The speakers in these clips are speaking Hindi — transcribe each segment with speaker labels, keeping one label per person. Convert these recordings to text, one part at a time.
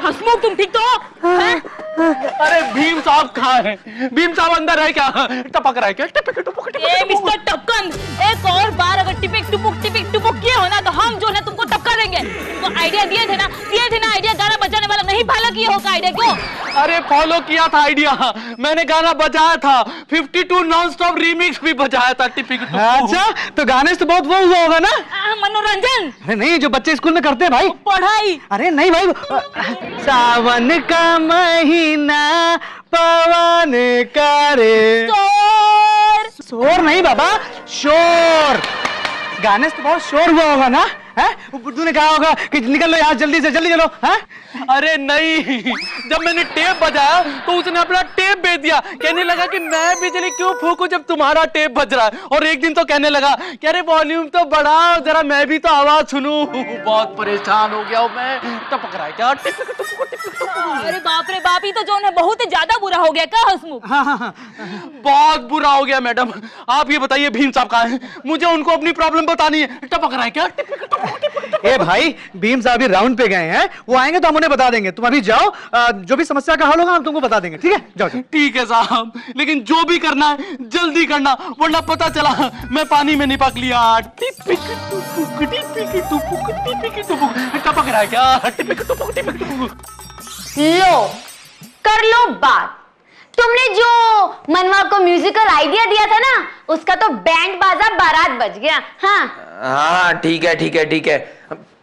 Speaker 1: हंसमुख तुम ठीक तो हो?
Speaker 2: अरे भीम साहब कहाँ है? भीम साहब अंदर है क्या? टपक रहा है क्या?
Speaker 1: मिस्टर टपकन, एक और बार अगर टिपिक टुपुक किए हो ना तो हम जो है तुमको टपका देंगे। तो आइडिया दिए थे ना आइडिया, गाना बजाने वाला नहीं फॉलो किए हो का आइडिया क्यों?
Speaker 2: अरे फॉलो किया था आइडिया, मैंने गाना बजाया था, 52 नॉन स्टॉप रीमिक्स भी बजाया था टिपिक।
Speaker 3: अच्छा तो गाने से तो बहुत वो हुआ होगा ना?
Speaker 1: मनोरंजन।
Speaker 3: अरे नहीं, जो बच्चे स्कूल में करते हैं भाई।
Speaker 1: पढ़ाई।
Speaker 3: अरे नहीं भाई, सावन का महीना पवन करे। शोर नहीं बाबा, शोर। गाने से तो बहुत शोर हुआ होगा ना? बुद्धू ने कहा होगा कि निकल लो यहाँ जल्दी से, जल्दी चलो।
Speaker 2: अरे नहीं, जब मैंने टेप बजाया तो उसने अपना टेप बेच दिया, कहने लगा कि मैं बिजली क्यों फूकूं जब तुम्हारा टेप बज रहा है। और एक दिन तो कहने लगा कि अरे वॉल्यूम तो बढ़ाओ जरा, मैं भी तो आवाज सुनूं। बहुत परेशान हो गया हूं मैं। टपक रहा है क्या?
Speaker 1: अरे बाप रे बाप, ही तो जो है बहुत ही ज्यादा बुरा हो गया क्या हंसमुख?
Speaker 2: बहुत बुरा हो गया मैडम। आप ये बताइए भीम साहब कहाँ हैं? मुझे उनको अपनी प्रॉब्लम बतानी है। टपक रहा है क्या?
Speaker 3: ए भाई, भीम साहब भी राउंड पे गए हैं, वो आएंगे तो हम उन्हें बता देंगे। तुम अभी जाओ, जो भी समस्या का हल होगा हम तुमको बता देंगे, ठीक है? जाओ।
Speaker 2: ठीक है साहब, लेकिन जो भी करना है जल्दी करना, वरना पता चला मैं पानी में निपक लिया। टपक रहा है क्या?
Speaker 4: लो कर लो बात। तुमने जो मनवा को म्यूजिकल आइडिया दिया था ना, उसका तो बैंड बाजा बारात बज गया।
Speaker 5: हाँ ठीक है,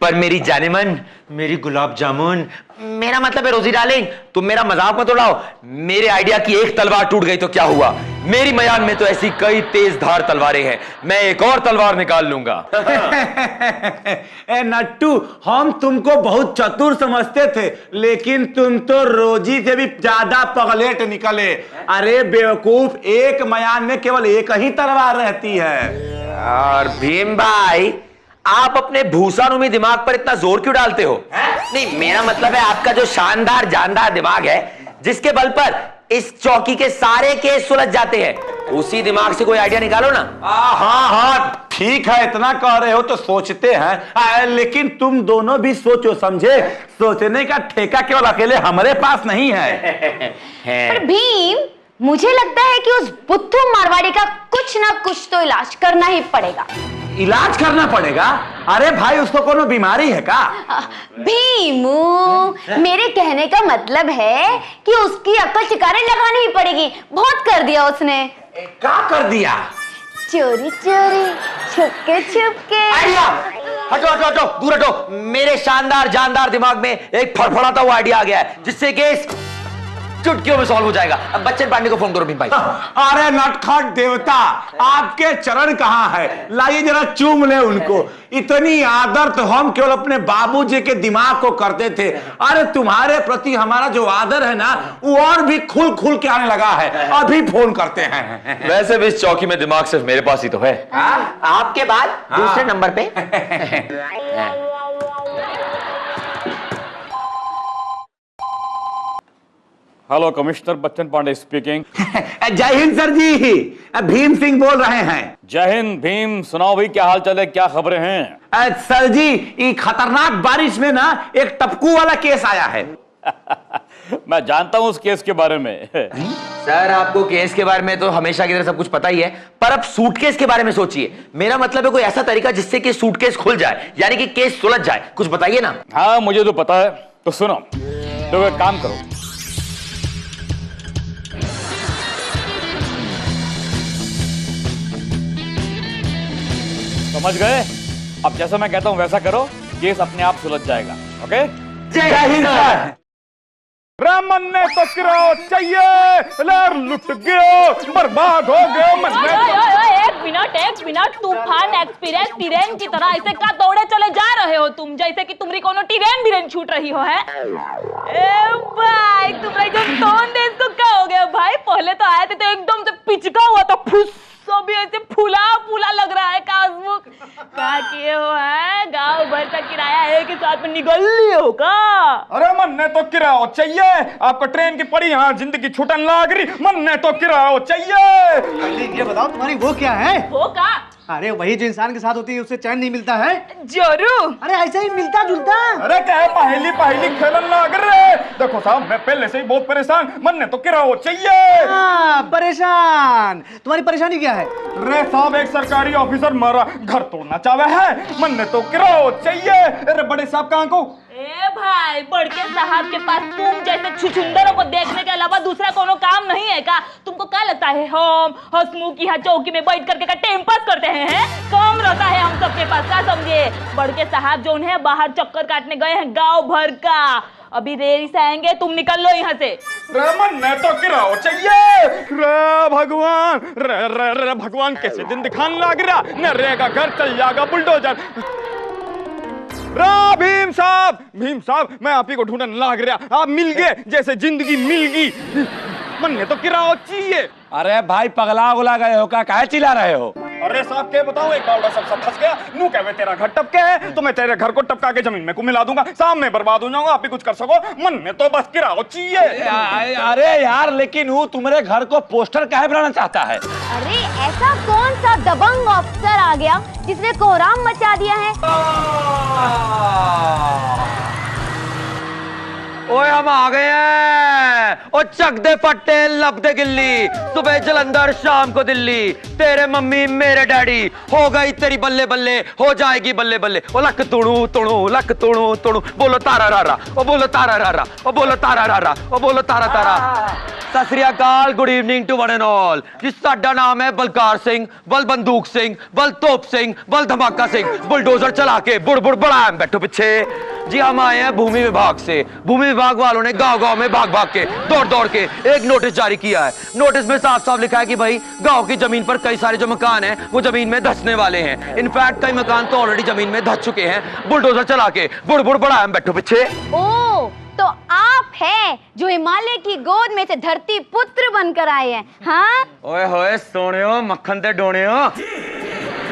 Speaker 5: पर मेरी जाने मन, मेरी गुलाब जामुन, मेरा मतलब है रोजी डार्लिंग, तुम मेरा मजाक मत उड़ाओ। मेरे आइडिया की एक तलवार टूट गई तो क्या हुआ? मेरी मयान में तो ऐसी कई तेज धार तलवारें हैं, मैं एक और तलवार निकाल लूंगा।
Speaker 6: ए नट्टू, हम तुमको बहुत चतुर समझते थे, लेकिन तुम तो रोजी से भी ज्यादा पगलेट निकले। अरे बेवकूफ, एक मयान में केवल एक ही तलवार रहती है।
Speaker 5: और भीम भाई, आप अपने भूसानुमी दिमाग पर इतना जोर क्यों डालते हो? नहीं, मेरा मतलब है आपका जो शानदार जानदार दिमाग है, जिसके बल पर इस चौकी के सारे केस सुलझ जाते हैं, उसी दिमाग से कोई आइडिया निकालो ना।
Speaker 6: हाँ ठीक है, इतना कह रहे हो तो सोचते हैं, लेकिन तुम दोनों भी सोचो समझे। सोचने का ठेका केवल अकेले हमारे पास नहीं है।
Speaker 4: पर भीम, मुझे लगता है कि उस बुद्धू मारवाड़ी का कुछ ना कुछ तो इलाज करना ही पड़ेगा।
Speaker 6: इलाज करना पड़ेगा? अरे भाई, उसको कोनो बीमारी है का?
Speaker 4: भीमू, मेरे कहने का मतलब है कि उसकी अकल ठिकाने लगानी ही पड़ेगी। बहुत कर दिया उसने।
Speaker 6: क्या कर दिया?
Speaker 4: चोरी चोरी, छुपके छुपके।
Speaker 5: हटो, दूर हटो। मेरे शानदार जानदार दिमाग में एक फड़फड़ाता हुआ आइडिया आ गया है, जिससे केस चुटकियों में सॉल्व हो जाएगा। अब बच्चन पांडे को फोन करो भीम भाई।
Speaker 6: अरे नटखट देवता, आपके चरण कहाँ है? लाइए जरा चूम ले उनको। इतनी आदर तो हम केवल अपने बाबूजी के दिमाग को करते थे। अरे तुम्हारे प्रति हमारा जो आदर है ना, वो और भी खुल खुल के आने लगा है। अभी फोन करते हैं।
Speaker 5: वैसे भी इस चौकी में दिमाग सिर्फ मेरे पास ही तो है। आपके बाद दूसरे नंबर पे।
Speaker 7: Hello, commissioner Bachchan Pandey speaking.
Speaker 6: जय हिंद सर जी, भीम सिंह बोल रहे हैं।
Speaker 7: जय हिंद भीम, सुनाओ भाई, क्या हाल चाल है, क्या खबरें हैं?
Speaker 6: सर जी, ये खतरनाक बारिश में ना एक टपकू वाला केस आया है।
Speaker 7: मैं जानता हूं उस केस के बारे में।
Speaker 5: सर, आपको केस के बारे में तो हमेशा की तरह सब कुछ पता ही है, पर अब सूटकेस के बारे में सोचिए। मेरा मतलब है कोई ऐसा तरीका जिससे कि सूटकेस खुल जाए, यानी कि केस सुलझ जाए। कुछ बताइए ना।
Speaker 7: हाँ, मुझे तो पता है, तो सुनो। तो एक काम करो, समझ गए? अब जैसा मैं कहता हूं वैसा करो, केस अपने आप सुलझ जाएगा। ओके?
Speaker 6: जय हिंद सर।
Speaker 7: रामन ने तो किराओ चाहिए, लुट गया, बर्बाद हो गया।
Speaker 1: एक मिनट, तूफान एक्सपीरियंस ट्रेन की तरह ऐसे का दौड़े चले जा रहे हो तुम, जैसे कि तुम्हारी कोनो ट्रेन छूट रही हो। है ए भाई, तुम्हारा जो टोन देश को क्या हो गया भाई? पहले तो आए थे तो एकदम से पिचका हुआ था, फुस भी ऐसे फूला फूला लग रहा है। काजमुख क्या किए हो? है गांव भर का किराया है कि साथ में निकल लिए हो का?
Speaker 7: अरे मन ने तो किराया चाहिए, आपको ट्रेन की पड़ी यहाँ जिंदगी छूटन लग रही, मन ने तो किराया चाहिए।
Speaker 3: ये बताओ तुम्हारी वो क्या है?
Speaker 1: वो का
Speaker 3: अरे वही जो इंसान के साथ होती है उससे चैन नहीं मिलता है।
Speaker 1: जोरू
Speaker 3: अरे ऐसे ही मिलता जुलता।
Speaker 7: अरे क्या है पहली पहली खेलन लग रहे। देखो साहब मैं पहले से ही बहुत परेशान, मन ने तो किराया चाहिए।
Speaker 3: हाँ, परेशान। तुम्हारी परेशानी क्या है?
Speaker 7: रे साहब एक सरकारी ऑफिसर मारा घर तोड़ना चाहे है, मन ने तो किराया चाहिए। अरे बड़े साहब कहाँ को?
Speaker 1: ए भाई, बड़के साहब के पास तुम जैसे छुछुंदरों को देखने के अलावा दूसरा कोनो काम नहीं है का? तुमको क्या लगता है हम हंसमुख यहाँ चौकी में बैठ करके का टाइम पास करते हैं? काम रहता है हम सबके पास, क्या समझे? बड़के साहब जो है बाहर चक्कर काटने गए हैं गांव भर का, अभी रेरी से आएंगे, तुम निकल लो यहाँ से।
Speaker 7: मन ने तो किराया चाहिए। रे भगवान, रे भगवान कैसे दिन दिखाने लग रहा, न रहेगा घर चल जाएगा बुलडोजर। भीम साहब मैं आप ही को ढूंढने लग रहा, आप मिल गए जैसे जिंदगी मिल गई। मन ने तो किराया चाहिए।
Speaker 6: अरे भाई पगला उगला गए हो क्या, काहे चिल्ला रहे हो?
Speaker 7: अरे साहब के बताओ, एक बावड़ा सब फंस गया। नू कहवे तेरा घर टपके है तो मैं तेरे घर को टपका के जमीन में को मिला दूंगा, सामने बर्बाद हो जाऊंगा, आप ही कुछ कर सको। मन में तो बस किराया चाहिए।
Speaker 6: अरे यार लेकिन वो तुम्हारे घर को पोस्टर काहे बनाना चाहता है?
Speaker 4: अरे ऐसा कौन सा दबंग अफसर आ गया जिसने कोहराम मचा दिया है?
Speaker 5: ओए हम आ गए हैं। ओ चक दे फट्टे लब दे गिल्ली, सुबह जलंधर शाम को दिल्ली, तेरे मम्मी मेरे डैडी, हो गई तेरी बल्ले बल्ले हो जाएगी बल्ले बल्ले। ओ लक तुणु तुणु लक तुणु तुणु, बोलो तारा रारा, ओ बोलो तारा रारा, ओ बोलो तारा रारा, ओ बोलो तारा तारा। Sat Shri Akal, good evening to one and all. जी साडा नाम है बलकार सिंह, बल बंदूक सिंह, बल तोप सिंह, बल धमाका सिंह, बुलडोजर चला के बुड़ बुड़ बढ़ाएं बैठो पीछे। जी हम आए हैं भूमि विभाग से। भूमि विभाग वालों ने गांव गांव में भाग भाग के दौड़ दौड़ के एक नोटिस जारी किया है। नोटिस में साफ साफ लिखा है कि भाई गांव की जमीन पर कई सारे जो मकान हैं वो जमीन में धंसने वाले हैं। इनफैक्ट कई मकान तो ऑलरेडी जमीन में धंस चुके हैं। बुलडोजर चला के बुड़ बुड़ बढ़ाएं बैठो पीछे।
Speaker 4: ओ तो आप हैं जो हिमालय की गोद में से धरती पुत्र बनकर आए हैं, हाँ?
Speaker 5: ओए होए सोनियो मक्खन ते डोनियो।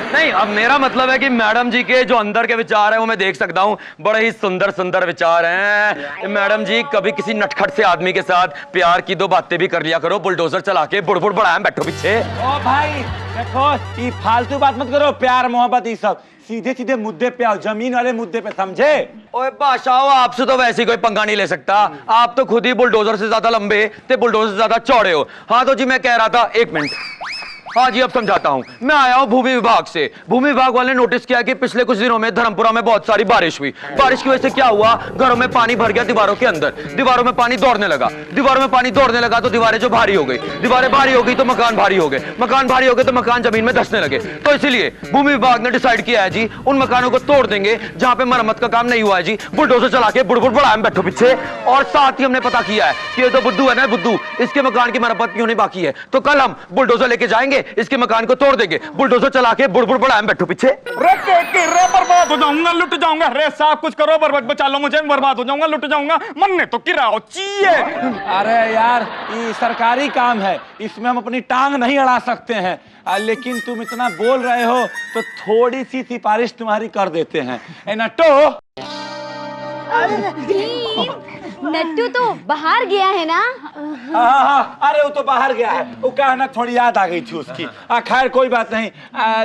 Speaker 5: नहीं, अब मेरा मतलब है कि मैडम जी के जो अंदर के विचार है वो मैं देख सकता हूँ। बड़े ही सुंदर सुंदर विचार हैं। मैडम जी कभी किसी नटखट से आदमी के साथ प्यार की दो बातें भी कर लिया करो। बुलडोजर चला के बुड़ बुड़ बढ़ाएं बैठो पीछे।
Speaker 6: ओ भाई देखो, ये फालतू बात मत करो, प्यार मोहब्बत ये सब सीधे सीधे मुद्दे पे आओ, जमीन वाले मुद्दे पे, समझे?
Speaker 5: ओए बादशाह, आपसे तो वैसे कोई पंगा नहीं ले सकता। आप तो खुद ही बुलडोजर से ज्यादा लंबे ते बुलडोजर से ज्यादा चौड़े हो। हाँ तो जी मैं कह रहा था, एक मिनट, हाँ जी अब समझाता हूँ। मैं आया हूँ भूमि विभाग से। भूमि विभाग वाले ने नोटिस किया कि पिछले कुछ दिनों में धर्मपुरा में बहुत सारी बारिश हुई। बारिश की वजह से क्या हुआ, घरों में पानी भर गया दीवारों के अंदर, दीवारों में पानी दौड़ने लगा, दीवारों में पानी दौड़ने लगा तो दीवारें जो भारी हो गई, दीवारें भारी हो गई तो मकान भारी हो गए, मकान भारी हो गए तो मकान जमीन में धंसने लगे। तो इसलिए भूमि विभाग ने डिसाइड किया है जी उन मकानों को तोड़ देंगे जहां पे मरम्मत का काम नहीं हुआ है जी। बुलडोजर चला के बुड़ बुड़ बढ़ाएं बैठो पीछे। और साथ ही हमने पता किया है कि ये तो बुद्धू है ना, बुद्धू, इसके मकान की मरम्मत क्यों नहीं बाकी है, तो कल हम बुलडोजर लेके जाएंगे, इसके मकान को तोड़ देंगे, बुलडोजर चला के बुड़ बुड़ बढ़ाएं बैठो पीछे।
Speaker 7: रे बर्बाद हो जाऊंगा, लुट जाऊंगा। रे साहब कुछ करो, बर्बाद बचा लो मुझे, बर्बाद हो जाऊंगा, लुट जाऊंगा। मन ने तो किराया चाहिए।
Speaker 6: अरे यार ये सरकारी काम है, इसमें हम अपनी टांग नहीं अड़ा सकते हैं। लेकिन तुम इतना बोल रहे हो तो थोड़ी सी सिफारिश तुम्हारी कर देते हैं। ए नट्टू,
Speaker 4: नट्टू तो बाहर गया है ना?
Speaker 6: हाँ, अरे वो तो बाहर गया है, वो क्या है ना, थोड़ी याद आ गई थी उसकी। खैर कोई बात नहीं।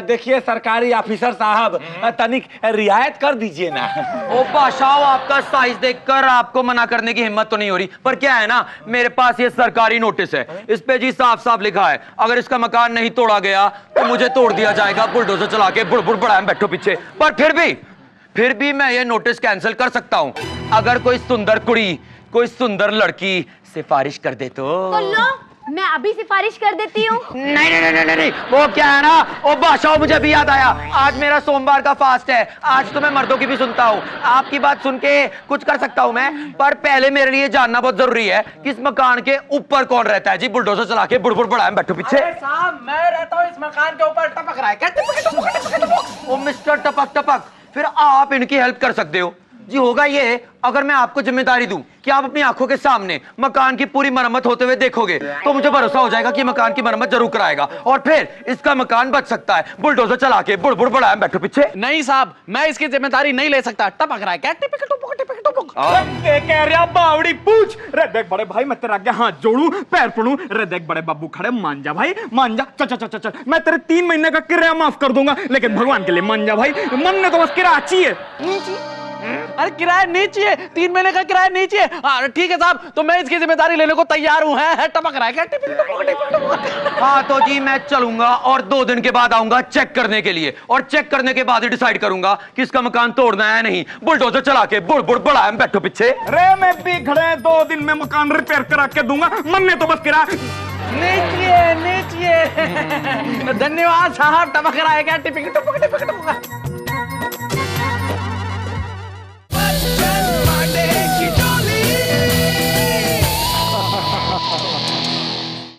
Speaker 6: देखिए सरकारी ऑफिसर साहब, तनिक रियायत कर दीजिए ना।
Speaker 5: ओ बादशाह, आपका साइज देखकर आपको मना करने की हिम्मत तो नहीं हो रही, पर क्या है ना, मेरे पास ये सरकारी नोटिस है, इस पे जी साफ साफ लिखा है अगर इसका मकान नहीं तोड़ा गया तो मुझे तोड़ दिया जाएगा, बुलडोजर चला के बुड़ बुड़ बढ़ाएं बैठो पीछे। पर फिर भी मैं ये नोटिस कैंसिल कर सकता हूँ अगर कोई सुंदर कुड़ी, कोई सुंदर लड़की सिफारिश कर दे तो
Speaker 4: लो मैं अभी सिफारिश कर देती हूँ।
Speaker 5: नहीं, वो क्या है ना, ओ बादशाह मुझे भी याद आया, आज मेरा सोमवार का फास्ट है, आज तो मैं मर्दों की भी सुनता हूँ। आपकी बात सुन के कुछ कर सकता हूँ मैं, पर पहले मेरे लिए जानना बहुत जरूरी है कि इस मकान के ऊपर कौन रहता है जी। बुलडोजर चला के बुड़ बुड़ बढ़ाएं बैठो पीछे।
Speaker 3: साहब मैं रहता हूँ इस मकान के ऊपर, टपक रहा है क्या?
Speaker 5: ओ मिस्टर टपक टपक, फिर आप इनकी हेल्प कर सकते हो जी। होगा ये, अगर मैं आपको जिम्मेदारी दूं कि आप अपनी आंखों के सामने मकान की पूरी मरम्मत होते हुए देखोगे तो मुझे भरोसा हो जाएगा कि मकान की मरम्मत जरूर कराएगा और फिर इसका मकान बच सकता है। बुलडोजर चला के बुड़ बुड़ बढ़ाएं बैठो पीछे।
Speaker 2: नहीं साहब, मैं इसकी जिम्मेदारी नहीं ले सकता। टपक रहा है क्या? टिपिक टुपक टिपिक टुपक।
Speaker 7: कह रहा बावड़ी पूछ। रे देख बड़े भाई, मैं तेरा आगे हाथ जोड़ू, पैर पड़ू। रे देख बड़े बाबू खड़े, मान जा भाई, मान जा। चल चल चल चल, मैं तेरे 3 महीने का किराया माफ कर दूंगा, लेकिन भगवान के लिए मान जा भाई। मन ने तो बस किराया चाहिए।
Speaker 2: अरे किराया नहीं चाहिए, 3 महीने का किराया नहीं चाहिए। ठीक है साहब, तो मैं इसकी जिम्मेदारी लेने को तैयार हूँ। है टपक रहा है क्या?
Speaker 5: हाँ तो जी मैं चलूंगा और 2 दिन के बाद आऊंगा चेक करने के लिए, और चेक करने के बाद ही डिसाइड करूंगा कि इसका मकान तोड़ना है नहीं। बुलडोजर चला के बुड़ बुड़ बड़ा है, बैठो पीछे।
Speaker 7: रे मैं भी खड़े 2 दिन में मकान रिपेयर करा के दूंगा, मन ने तो बस किराया
Speaker 2: नहीं चाहिए। धन्यवाद साहब, टपक रहा है क्या? टिपिक टपक टपक टपक।